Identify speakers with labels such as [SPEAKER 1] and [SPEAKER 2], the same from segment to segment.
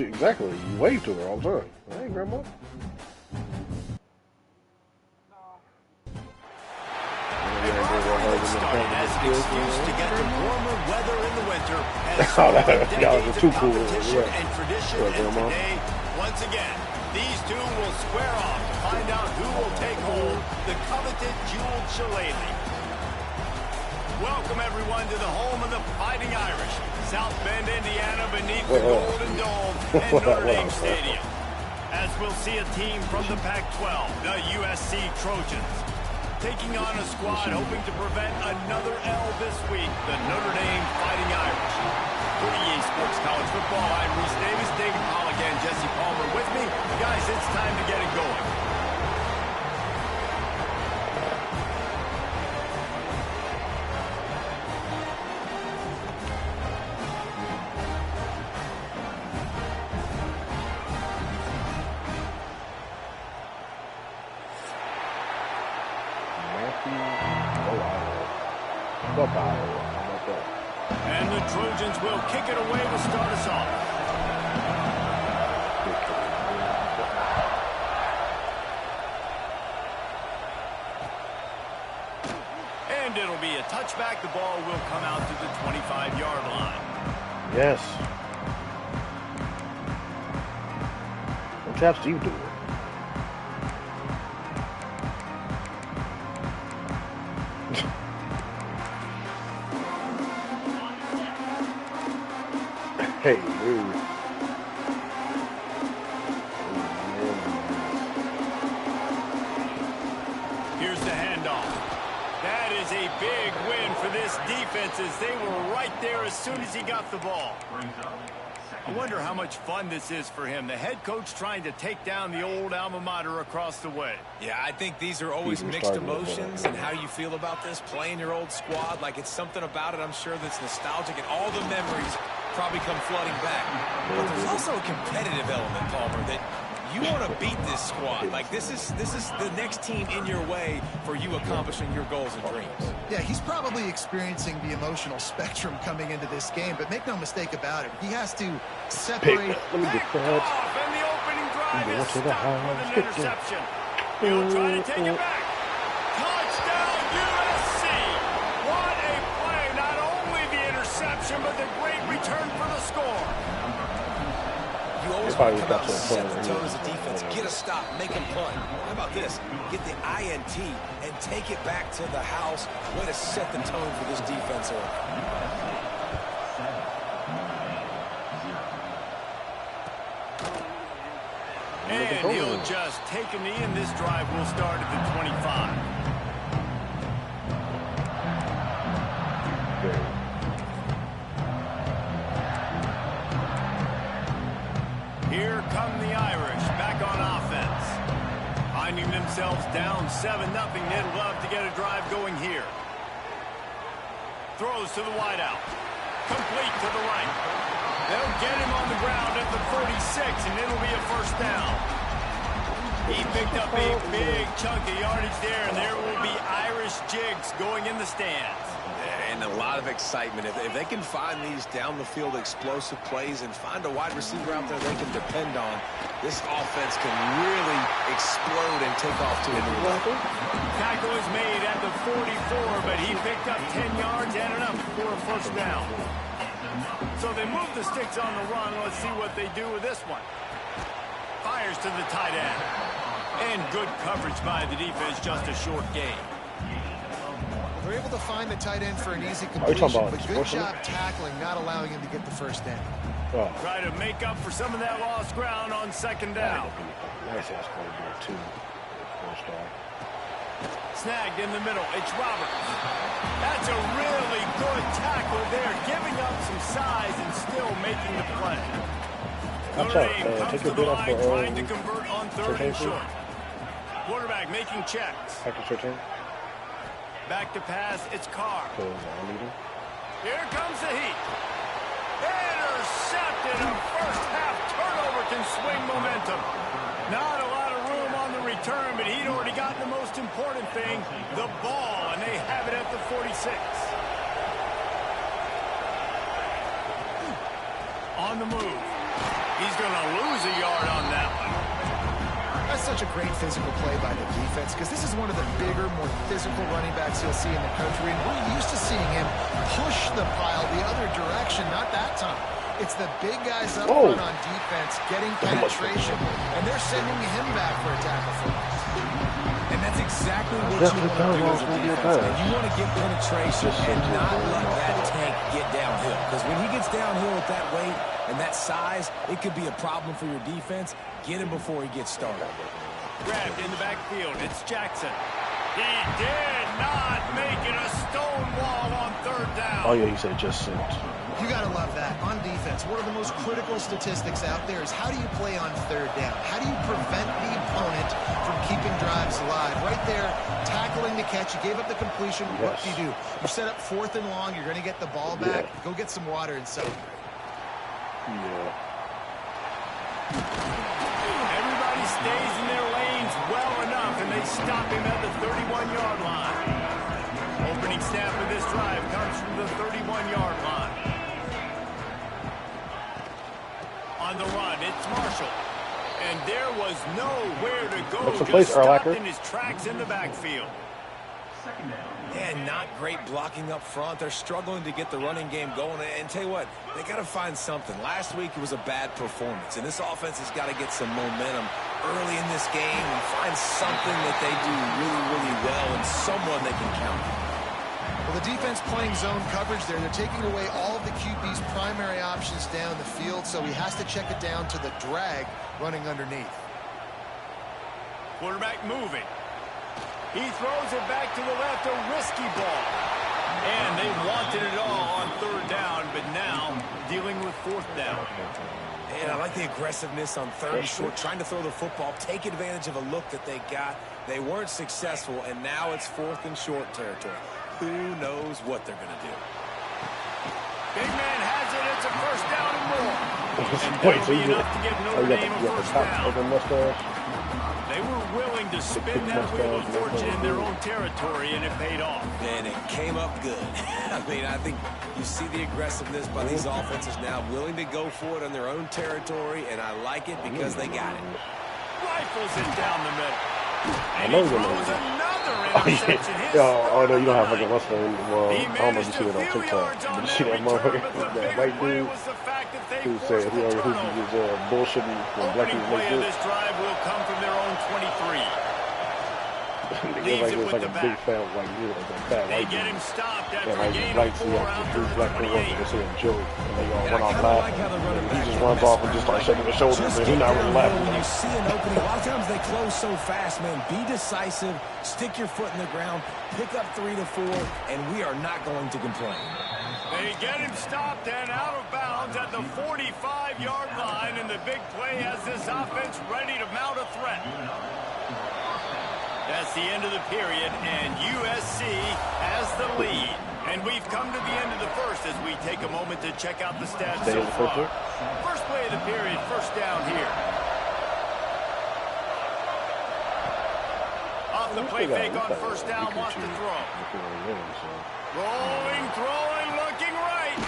[SPEAKER 1] Exactly. You wave to her all the time. Hey, Grandma.
[SPEAKER 2] As an excuse to get to warmer weather in the winter,
[SPEAKER 1] Y'all too cool.
[SPEAKER 2] Competition and tradition, and today, once again, these two will square off to find out who will take home the coveted jeweled shillelagh. Welcome everyone to the home of the Fighting Irish, South Bend, Indiana, beneath the Golden Dome and Notre Dame Stadium. As we'll see a team from the Pac-12, the USC Trojans, taking on a squad hoping to prevent another L this week, the Notre Dame Fighting Irish. For EA Sports College Football, I'm Reese Davis, David Pollock, and Jesse Palmer with me. Guys, it's time to get it going. And the Trojans will kick it away to start us off. And it'll be a touchback. The ball will come out to the 25-yard line.
[SPEAKER 1] Yes. What taps do you do? Hey, dude.
[SPEAKER 2] Here's the handoff. That is a big win for this defense as they were right there as soon as he got the ball. I wonder how much fun this is for him. The head coach trying to take down the old alma mater across the way.
[SPEAKER 3] Yeah, I think these are always mixed emotions and how you feel about this, playing your old squad. Like, it's something about it, I'm sure, that's nostalgic, and all the memories probably come flooding back. But there's also a competitive element, Palmer, that you want to beat this squad. Like, this is the next team in your way for you accomplishing your goals and dreams.
[SPEAKER 4] Yeah, he's probably experiencing the emotional spectrum coming into this game, but make no mistake about it, he has to separate.
[SPEAKER 1] Let me get that.
[SPEAKER 2] And the opening drive is stopped with an interception. He'll try to take it back. Touchdown, USC. What a play. Not only the interception, but the great return for the score.
[SPEAKER 3] You always want to come out and set the tone as a defense. Get a stop, make them punt. How about this? Get the INT and take it back to the house. Way to set the tone for this defense early.
[SPEAKER 2] And he'll just take a knee, and this drive will start at the 25. Here come the Irish back on offense. Finding themselves down 7-0. They'd love to get a drive going here. Throws to the wideout. Complete to the right. They'll get him on the ground at the 46, and it'll be a first down. He picked up a big chunk of yardage there, and there will be Irish jigs going in the stands.
[SPEAKER 3] And a lot of excitement. If they can find these down-the-field explosive plays and find a wide receiver out there they can depend on, this offense can really explode and take off to a new level.
[SPEAKER 2] Tackle is made at the 44, but he picked up 10 yards and enough for a first down. So they move the sticks on the run. Let's see what they do with this one. Fires to the tight end. And good coverage by the defense, just a short gain.
[SPEAKER 4] They're able to find the tight end for an easy completion, but good job tackling, not allowing him to get the first down.
[SPEAKER 1] Oh.
[SPEAKER 2] Try to make up for some of that lost ground on second down.
[SPEAKER 1] Nice ass going to do 2. First down.
[SPEAKER 2] Snagged in the middle. It's Roberts. That's a really good tackle there, giving up some size and still making the play. Notre Dame comes to the line, trying to convert on third and short. Quarterback making checks. Back to pass, it's Carr. Here comes the heat. Intercepted. A first half turnover can swing momentum. Not a lot of room on the return, but he'd already gotten the most important thing, the ball, and they have it at the 46. On the move. He's going to lose a yard on that one.
[SPEAKER 4] That's such a great physical play by the defense because this is one of the bigger, more physical running backs you'll see in the country. And we're used to seeing him push the pile the other direction, not that time. It's the big guys up front on defense getting penetration, and they're sending him back for a tackle for loss.
[SPEAKER 3] And that's exactly what you want to do as a defense, man. You want to get penetration and not let that tank get downhill. Because when he gets downhill with that weight and that size, it could be a problem for your defense. Get him before he gets started.
[SPEAKER 2] Grabbed in the backfield. It's Jackson. He did not make it a stone wall on third down.
[SPEAKER 1] Oh, yeah, he said just sent.
[SPEAKER 4] You got to love that. On defense, one of the most critical statistics out there is how do you play on third down? How do you prevent the opponent from keeping drives alive? Right there, tackling the catch. You gave up the completion.
[SPEAKER 1] Yes.
[SPEAKER 4] What do? You set up 4th and long. You're going to get the ball back.
[SPEAKER 1] Yeah.
[SPEAKER 4] Go get some water and celebrate.
[SPEAKER 1] Yeah.
[SPEAKER 2] Everybody stays in their lanes well enough, and they stop him at the 31-yard line. Opening snap of this drive comes from the 31-yard line. On the run, it's Marshall. And there was nowhere to go. Just stopped in his tracks in the backfield.
[SPEAKER 3] And not great blocking up front. They're struggling to get the running game going. And tell you what, they got to find something. Last week it was a bad performance, and this offense has got to get some momentum early in this game and find something that they do really, really well and someone they can count on.
[SPEAKER 4] Well, the defense playing zone coverage there. They're taking away all of the QB's primary options down the field, so he has to check it down to the drag running underneath.
[SPEAKER 2] Quarterback moving. He throws it back to the left, a risky ball. And they wanted it all on third down, but now dealing with 4th down.
[SPEAKER 3] And I like the aggressiveness on third and short, trying to throw the football, take advantage of a look that they got. They weren't successful, and now it's 4th and short territory. Who knows what they're going to do?
[SPEAKER 2] Big man has it. It's a first down and more. And
[SPEAKER 1] Wait,
[SPEAKER 2] that'll be enough to give Notre Dame a first down. They were willing to spin that wheel of fortune in their own territory, and it paid off.
[SPEAKER 3] And it came up good. I mean, I think you see the aggressiveness by these offenses now, willing to go for it on their own territory, and I like it because they got it.
[SPEAKER 2] Rifles it down the middle. And
[SPEAKER 1] he
[SPEAKER 2] throws another interception.
[SPEAKER 1] Oh, no, you don't have like a Western. Well, I don't know if you see it on TikTok. Did you see that motherfucker? That white dude who said he was bullshitting when black people make this.
[SPEAKER 2] This drive will come from their own 23.
[SPEAKER 1] It was like a big fat, like, you know, like a fat white dude. Yeah, like black, so yeah, two black people they say a joke, and they all run off laughing. And he just runs off and just starts shaking his shoulders, and he's not really laughing.
[SPEAKER 3] When you see an opening, a lot of times they close so fast, man. Be decisive, stick your foot in the ground, pick up 3 to 4, and we are not going to complain.
[SPEAKER 2] They get him stopped and out of bounds at the 45-yard line, and the big play has this offense ready to mount a threat. That's the end of the period, and USC has the lead. And we've come to the end of the first as we take a moment to check out the stats so far. First play of the period, first down here. Off the play fake on first down, wants to throw. Rolling, throwing, looking right.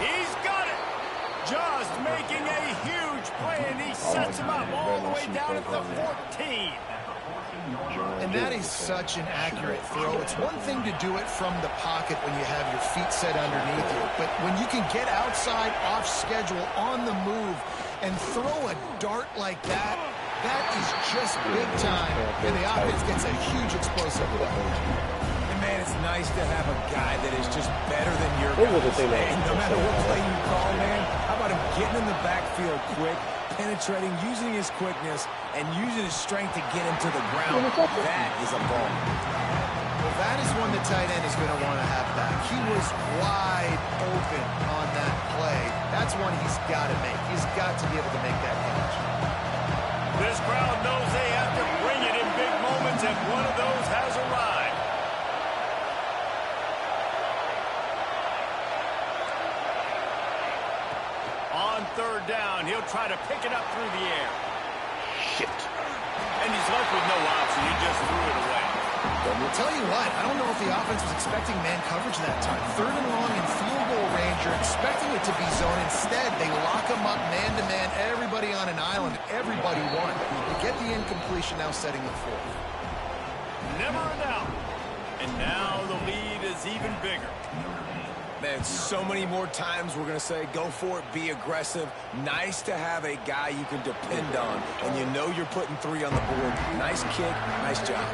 [SPEAKER 2] He's got it. Just making a huge play, and he sets him up all the way down at the 14.
[SPEAKER 4] And that is such an accurate throw. It's one thing to do it from the pocket when you have your feet set underneath you, but when you can get outside, off schedule, on the move, and throw a dart like that, that is just big time, and the offense gets a huge explosive play.
[SPEAKER 3] And man, it's nice to have a guy that is just better than your guy. No matter what play you call, man, how about him getting in the backfield quick, penetrating, using his quickness, and using his strength to get him to the ground. That is a ball.
[SPEAKER 4] Well, that is one the tight end is going to want to have back. He was wide open on that play. That's one he's got to make. He's got to be able to make that catch.
[SPEAKER 2] This crowd knows they have to bring it in big moments, and one of those has arrived. On third down, he'll try to pick it up through the air.
[SPEAKER 1] Shit.
[SPEAKER 2] And he's left with no option. He just threw it away.
[SPEAKER 4] I'll tell you what, I don't know if the offense was expecting man coverage that time. 3rd and long in field goal range. You're expecting it to be zone. Instead, they lock them up man-to-man, everybody on an island, everybody won. They get the incompletion, now setting the 4th.
[SPEAKER 2] Never a doubt. And now the lead is even bigger.
[SPEAKER 3] Man, so many more times we're going to say, go for it, be aggressive. Nice to have a guy you can depend on, and you know you're putting 3 on the board. Nice kick, nice job.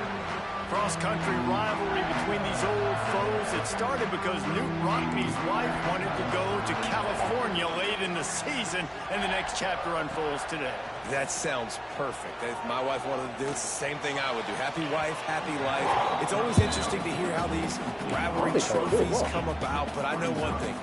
[SPEAKER 2] Cross-country rivalry between these old foes. It started because Newt Rockne's wife wanted to go to California late in the season, and the next chapter unfolds today.
[SPEAKER 3] That sounds perfect. If my wife wanted to do it, it's the same thing I would do. Happy wife, happy life. It's always interesting to hear how these rivalry trophies come about, but I know one thing.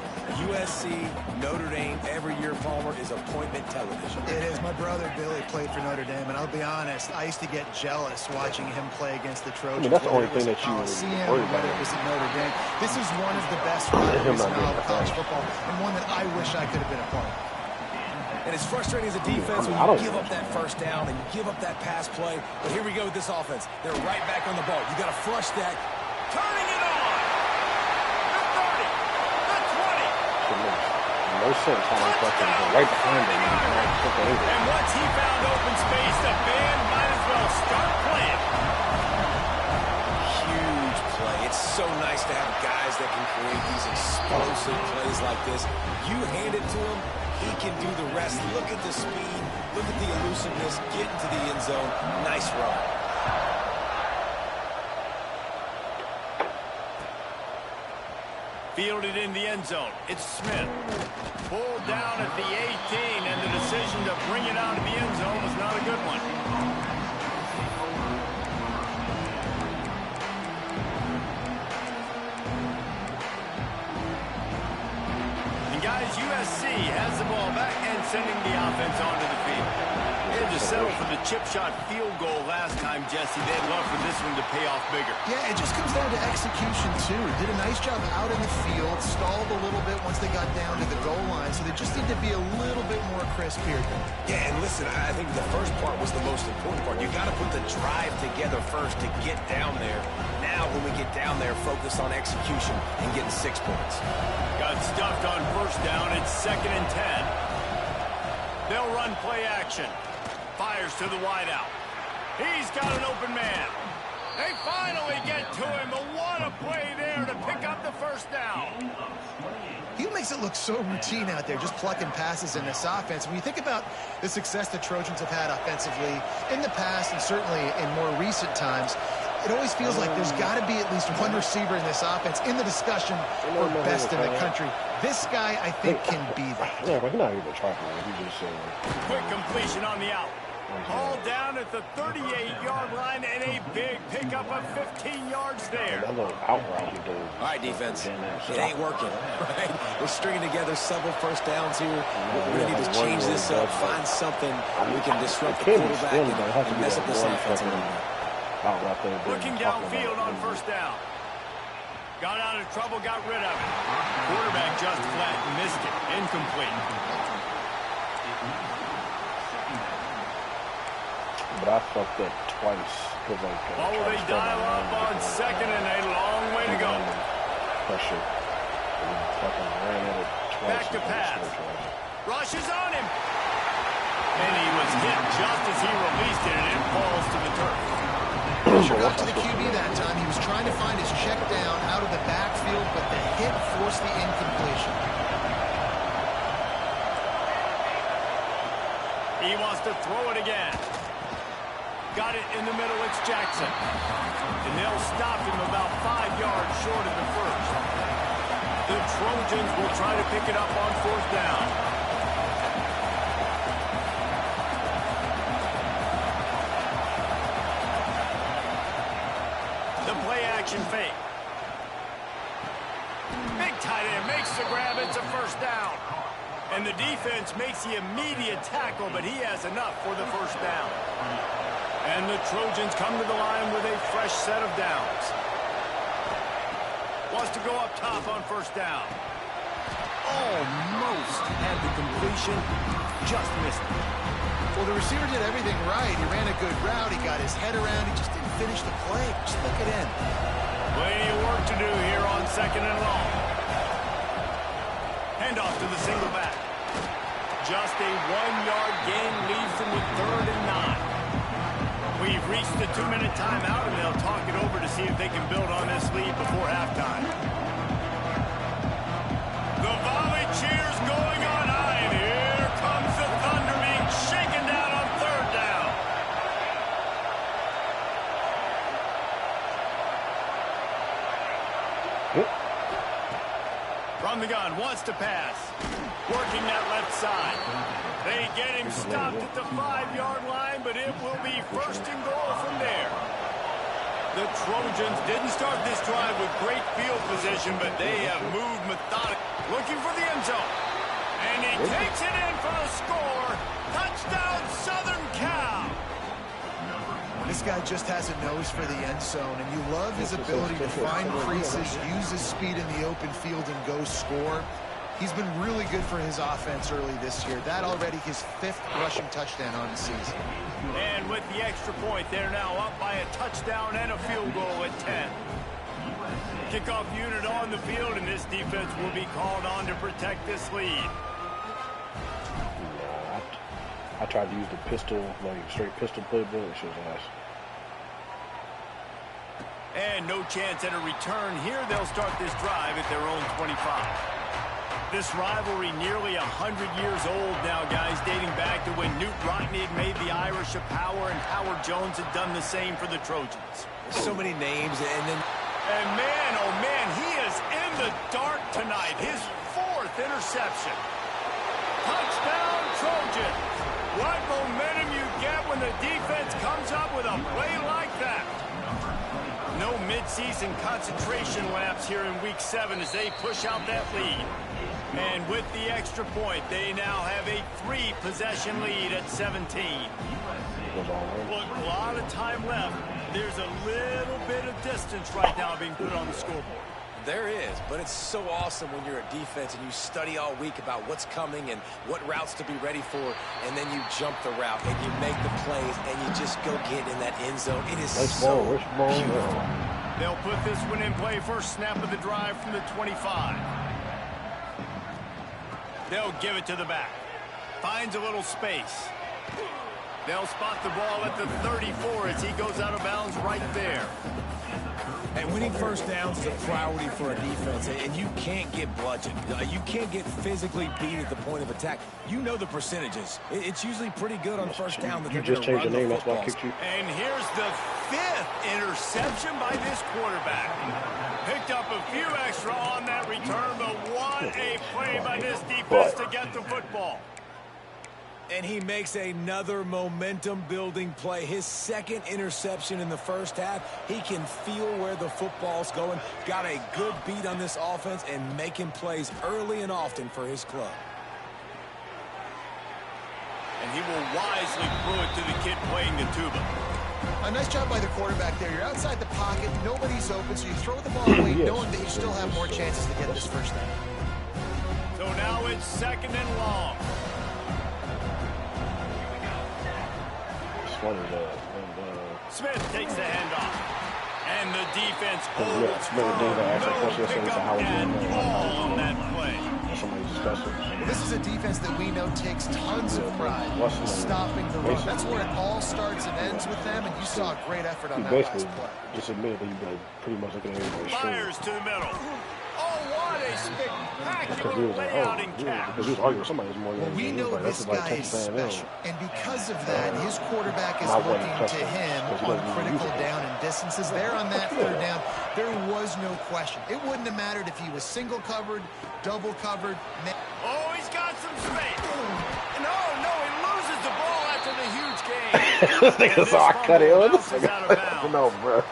[SPEAKER 3] USC, Notre Dame, every year, Palmer, is appointment television.
[SPEAKER 4] It is. My brother Billy played for Notre Dame, and I'll be honest, I used to get jealous watching him play against the Trojans.
[SPEAKER 1] I mean, that's the only thing that you
[SPEAKER 4] worry about. Whether it was at Notre Dame. This is one of the best rivalries in all of college football, and one that I wish I could have been a part of.
[SPEAKER 3] And it's frustrating as a defense when you give up that first down and you give up that pass play. But here we go with this offense. They're right back on the ball. You got to flush that. Turning it on. The 30. The 20.
[SPEAKER 1] No sense how they fucking go right behind them.
[SPEAKER 2] And once he found open space, the band might as well start playing.
[SPEAKER 3] Huge play. It's so nice to have guys that can create these explosive plays like this. You hand it to him, he can do the rest. Look at the speed. Look at the elusiveness. Get into the end zone. Nice run.
[SPEAKER 2] Fielded in the end zone. It's Smith. Pulled down at the 18, and the decision to bring it out of the end zone was not a good one. And guys, USC has the ball back and sending the offense onto the field. They had to settle for the chip shot field goal last time, Jesse. They'd love for this one to pay off bigger.
[SPEAKER 4] Yeah, it just comes down to execution, too. Did a nice job out in the field, stalled a little bit once they got down to the goal line, so they just need to be a little bit more crisp here.
[SPEAKER 3] Yeah, and listen, I think the first part was the most important part. You got to put the drive together first to get down there. Now, when we get down there, focus on execution and getting 6 points.
[SPEAKER 2] Got stuffed on first down. It's 2nd and 10. They'll run play action. Fires to the wideout. He's got an open man. They finally get to him. But what a play there to pick up the first down.
[SPEAKER 4] He makes it look so routine out there, just plucking passes in this offense. When you think about the success the Trojans have had offensively in the past and certainly in more recent times, it always feels like there's got to be at least one receiver in this offense in the discussion for best in the country. This guy, I think, can be that.
[SPEAKER 1] Yeah, but he's not even trying. He just
[SPEAKER 2] quick completion on the out. All down at the 38-yard line, and a big pickup of 15 yards there.
[SPEAKER 1] That little out route he did.
[SPEAKER 3] All right, defense. It ain't working, right? We're stringing together several first downs here. We need to change this up, find something we can disrupt the quarterback and mess up this offense a little bit.
[SPEAKER 2] Looking downfield on first down. Got out of trouble, got rid of it. Quarterback just flat missed it. Incomplete.
[SPEAKER 1] But I fucked up twice.
[SPEAKER 2] Oh, they dial up on 2nd and a long way to go.
[SPEAKER 1] Pressure. Fucking ran at it twice.
[SPEAKER 2] Back to pass. Rushes on him. And he was hit just as he released it, and it falls to the turf.
[SPEAKER 4] Sure got to the QB that time. He was trying to find his check down out of the backfield, but the hit forced the incompletion.
[SPEAKER 2] He wants to throw it again. Got it in the middle. It's Jackson. And they'll stop him about 5 yards short of the first. The Trojans will try to pick it up on fourth down. Action fake. Big tight end makes the grab. It's a first down. And the defense makes the immediate tackle, but he has enough for the first down. And the Trojans come to the line with a fresh set of downs. Wants to go up top on first down. Almost had the completion. Just missed it.
[SPEAKER 4] Well, the receiver did everything right. He ran a good route. He got his head around. He just didn't finish the play. Just look it in.
[SPEAKER 2] Plenty of work to do here on 2nd and long. Handoff to the single back. Just a 1-yard gain leaves them with 3rd and 9. We've reached the 2-minute timeout, and they'll talk it over to see if they can build on this lead before halftime. The volley cheers going on high, and here comes the Thunder being shaken down on 3rd down. From the gun, wants to pass. Working that left side. They get him stopped at the 5-yard line, but it will be 1st and goal from there. The Trojans didn't start this drive with great field position, but they have moved methodically. Looking for the end zone. And he takes it in for the score. Touchdown, Southern Cal.
[SPEAKER 4] This guy just has a nose for the end zone, and you love his ability to find creases, use his speed in the open field, and go score. He's been really good for his offense early this year. That already his 5th rushing touchdown on the season.
[SPEAKER 2] And with the extra point, they're now up by a touchdown and a field goal at 10. Kickoff unit on the field, and this defense will be called on to protect this lead.
[SPEAKER 1] I tried to use the pistol, like straight pistol playbook. It was ass.
[SPEAKER 2] And no chance at a return here. They'll start this drive at their own 25. This rivalry nearly 100 years old now, guys, dating back to when Newt Rockne had made the Irish a power and Howard Jones had done the same for the Trojans.
[SPEAKER 3] So many names,
[SPEAKER 2] And man, oh man, he is in the dark tonight. His 4th interception. Touchdown, Trojans. What momentum you get when the defense comes up with a play like that. No midseason concentration lapse here in Week 7 as they push out that lead. And with the extra point, they now have a 3-possession lead at 17. Look, a lot of time left. There's a little bit of distance right now being put on the scoreboard.
[SPEAKER 3] There is, but it's so awesome when you're a defense and you study all week about what's coming and what routes to be ready for, and then you jump the route and you make the plays and you just go get in that end zone. It is so beautiful.
[SPEAKER 2] They'll put this one in play. First snap of the drive from the 25. They'll give it to the back. Finds a little space. They'll spot the ball at the 34 as he goes out of bounds right there.
[SPEAKER 3] And winning first downs is a priority for a defense, and you can't get bludgeoned. You can't get physically beat at the point of attack. You know the percentages. It's usually pretty good on first down that
[SPEAKER 1] you just changed your name, that's why I kicked you.
[SPEAKER 2] And here's the 5th interception by this quarterback. Picked up a few extra on that return, but what a play by this defense to get the football.
[SPEAKER 3] And he makes another momentum-building play. His 2nd interception in the first half. He can feel where the football's going. Got a good beat on this offense and making plays early and often for his club.
[SPEAKER 2] And he will wisely throw it to the kid playing the tuba.
[SPEAKER 4] A nice job by the quarterback there. You're outside the pocket. Nobody's open, so you throw the ball away knowing that you still have more chances to get this first down.
[SPEAKER 2] So now it's 2nd and long. Smith takes the handoff. And the defense holds firm. Pick up and ball on that play.
[SPEAKER 4] This is a defense that we know takes tons of pride in stopping the run. That's where it all starts and ends with them, and you saw a great effort on that last play.
[SPEAKER 1] Just admitted that you've pretty much looking at everybody.
[SPEAKER 2] Fires to the middle. Oh, what a spectacular layout and catch.
[SPEAKER 1] Because he was arguing with somebody who's more
[SPEAKER 4] well, we know this guy is special, and because of that, his quarterback is looking to him on critical down and distances. There on that 3rd down, there was no question. It wouldn't have mattered if he was single covered, double covered.
[SPEAKER 2] Oh, he's got some space. No, he loses the ball after the huge gain.
[SPEAKER 1] This nigga saw I cut it. No, bro.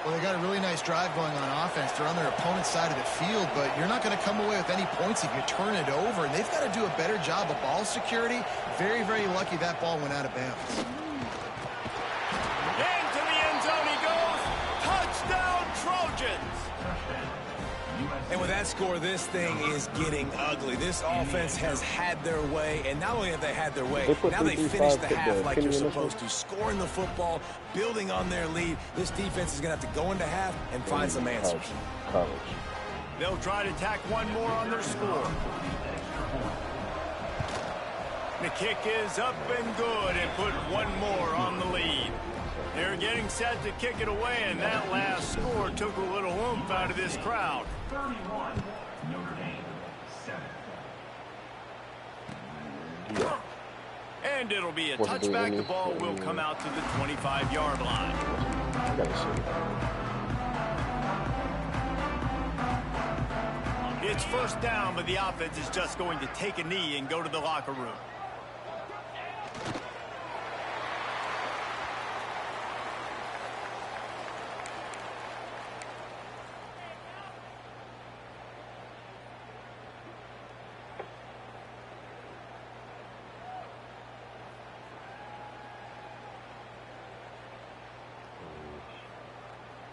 [SPEAKER 4] Well, they got a really nice drive going on offense. They're on their opponent's side of the field, but you're not going to come away with any points if you turn it over. And they've got to do a better job of ball security. Very, very lucky that ball went out of bounds.
[SPEAKER 2] Into the end zone he goes. Touchdown, Trojans.
[SPEAKER 3] And with that score, this thing is getting ugly. This offense has had their way, and not only have they had their way, now they finish the half like you're supposed to, scoring the football, building on their lead. This defense is going to have to go into half and find some answers.
[SPEAKER 2] They'll try to tack one more on their score. The kick is up and good and put one more on the lead. They're getting set to kick it away, and that last score took a little oomph out of this crowd.
[SPEAKER 5] 31, Notre Dame, 7.
[SPEAKER 2] And it'll be a touchback. The ball will come out to the 25-yard line. It's first down, but the offense is just going to take a knee and go to the locker room.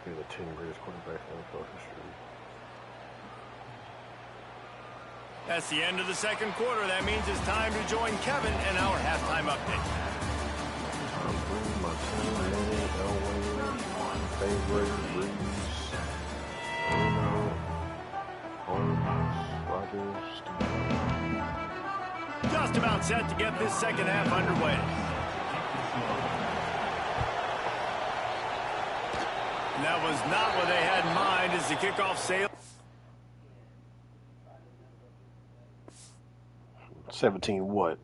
[SPEAKER 1] He's the 10 greatest quarterbacks in NFL history.
[SPEAKER 2] That's the end of the second quarter. That means it's time to join Kevin in our halftime update. Just about set to get this second half underway. And that was not what they had in mind as the kickoff sailed.
[SPEAKER 1] 17 what?